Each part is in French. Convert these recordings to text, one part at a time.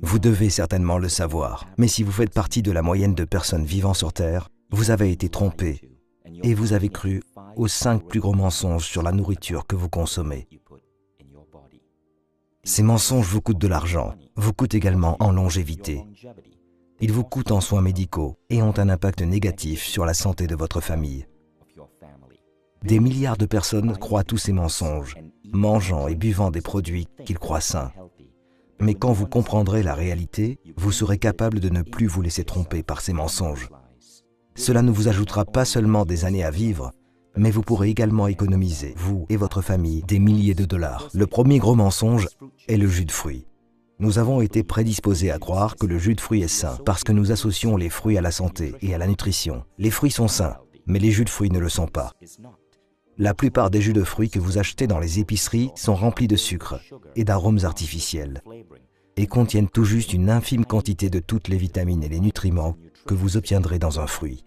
Vous devez certainement le savoir, mais si vous faites partie de la moyenne de personnes vivant sur Terre, vous avez été trompé et vous avez cru aux 5 plus gros mensonges sur la nourriture que vous consommez. Ces mensonges vous coûtent de l'argent, vous coûtent également en longévité. Ils vous coûtent en soins médicaux et ont un impact négatif sur la santé de votre famille. Des milliards de personnes croient tous ces mensonges, mangeant et buvant des produits qu'ils croient sains. Mais quand vous comprendrez la réalité, vous serez capable de ne plus vous laisser tromper par ces mensonges. Cela ne vous ajoutera pas seulement des années à vivre, mais vous pourrez également économiser, vous et votre famille, des milliers de dollars. Le premier gros mensonge est le jus de fruits. Nous avons été prédisposés à croire que le jus de fruits est sain parce que nous associons les fruits à la santé et à la nutrition. Les fruits sont sains, mais les jus de fruits ne le sont pas. La plupart des jus de fruits que vous achetez dans les épiceries sont remplis de sucre et d'arômes artificiels et contiennent tout juste une infime quantité de toutes les vitamines et les nutriments que vous obtiendrez dans un fruit.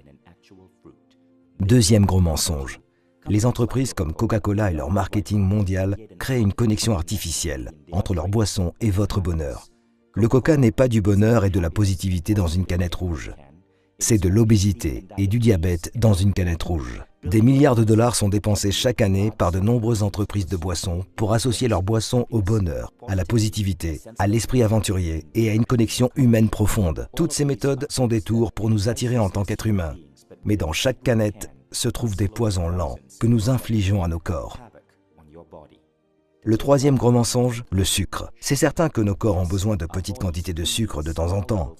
Deuxième gros mensonge. Les entreprises comme Coca-Cola et leur marketing mondial créent une connexion artificielle entre leur boisson et votre bonheur. Le Coca n'est pas du bonheur et de la positivité dans une canette rouge. C'est de l'obésité et du diabète dans une canette rouge. Des milliards de dollars sont dépensés chaque année par de nombreuses entreprises de boissons pour associer leurs boissons au bonheur, à la positivité, à l'esprit aventurier et à une connexion humaine profonde. Toutes ces méthodes sont des tours pour nous attirer en tant qu'êtres humains. Mais dans chaque canette se trouvent des poisons lents que nous infligeons à nos corps. Le troisième gros mensonge, le sucre. C'est certain que nos corps ont besoin de petites quantités de sucre de temps en temps.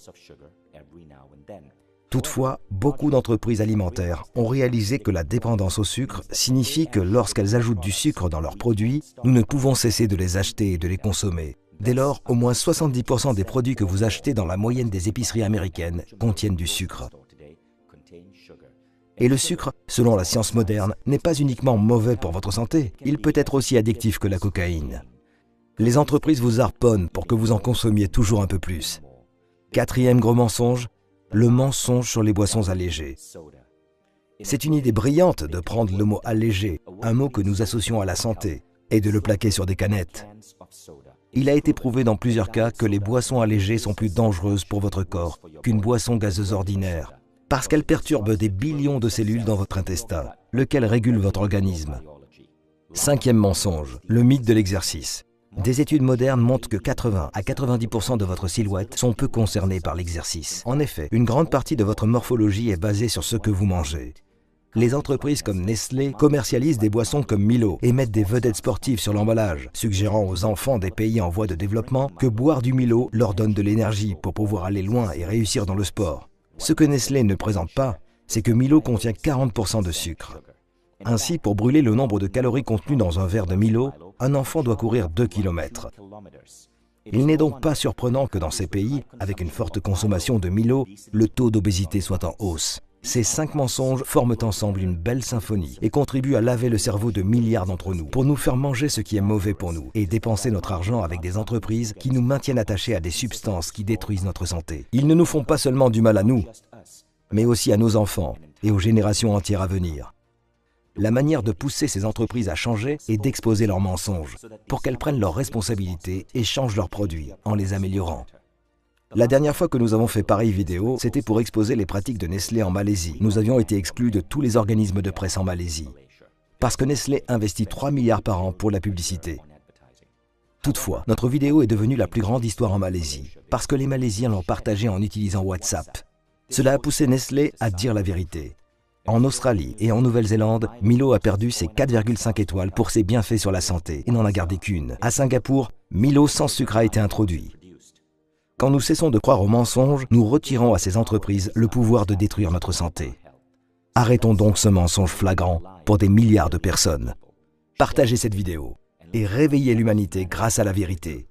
Toutefois, beaucoup d'entreprises alimentaires ont réalisé que la dépendance au sucre signifie que lorsqu'elles ajoutent du sucre dans leurs produits, nous ne pouvons cesser de les acheter et de les consommer. Dès lors, au moins 70% des produits que vous achetez dans la moyenne des épiceries américaines contiennent du sucre. Et le sucre, selon la science moderne, n'est pas uniquement mauvais pour votre santé, il peut être aussi addictif que la cocaïne. Les entreprises vous harponnent pour que vous en consommiez toujours un peu plus. Quatrième gros mensonge, le mensonge sur les boissons allégées. C'est une idée brillante de prendre le mot « allégé », un mot que nous associons à la santé, et de le plaquer sur des canettes. Il a été prouvé dans plusieurs cas que les boissons allégées sont plus dangereuses pour votre corps qu'une boisson gazeuse ordinaire, parce qu'elles perturbent des billions de cellules dans votre intestin, lequel régule votre organisme. Cinquième mensonge, le mythe de l'exercice. Des études modernes montrent que 80 à 90% de votre silhouette sont peu concernées par l'exercice. En effet, une grande partie de votre morphologie est basée sur ce que vous mangez. Les entreprises comme Nestlé commercialisent des boissons comme Milo et mettent des vedettes sportives sur l'emballage, suggérant aux enfants des pays en voie de développement que boire du Milo leur donne de l'énergie pour pouvoir aller loin et réussir dans le sport. Ce que Nestlé ne présente pas, c'est que Milo contient 40% de sucre. Ainsi, pour brûler le nombre de calories contenues dans un verre de Milo, un enfant doit courir 2 km. Il n'est donc pas surprenant que dans ces pays, avec une forte consommation de Milo, le taux d'obésité soit en hausse. Ces 5 mensonges forment ensemble une belle symphonie et contribuent à laver le cerveau de milliards d'entre nous pour nous faire manger ce qui est mauvais pour nous et dépenser notre argent avec des entreprises qui nous maintiennent attachés à des substances qui détruisent notre santé. Ils ne nous font pas seulement du mal à nous, mais aussi à nos enfants et aux générations entières à venir. La manière de pousser ces entreprises à changer est d'exposer leurs mensonges pour qu'elles prennent leurs responsabilités et changent leurs produits en les améliorant. La dernière fois que nous avons fait pareille vidéo, c'était pour exposer les pratiques de Nestlé en Malaisie. Nous avions été exclus de tous les organismes de presse en Malaisie, parce que Nestlé investit 3 milliards par an pour la publicité. Toutefois, notre vidéo est devenue la plus grande histoire en Malaisie, parce que les Malaisiens l'ont partagée en utilisant WhatsApp. Cela a poussé Nestlé à dire la vérité. En Australie et en Nouvelle-Zélande, Milo a perdu ses 4,5 étoiles pour ses bienfaits sur la santé et n'en a gardé qu'une. À Singapour, Milo sans sucre a été introduit. Quand nous cessons de croire aux mensonges, nous retirons à ces entreprises le pouvoir de détruire notre santé. Arrêtons donc ce mensonge flagrant pour des milliards de personnes. Partagez cette vidéo et réveillez l'humanité grâce à la vérité.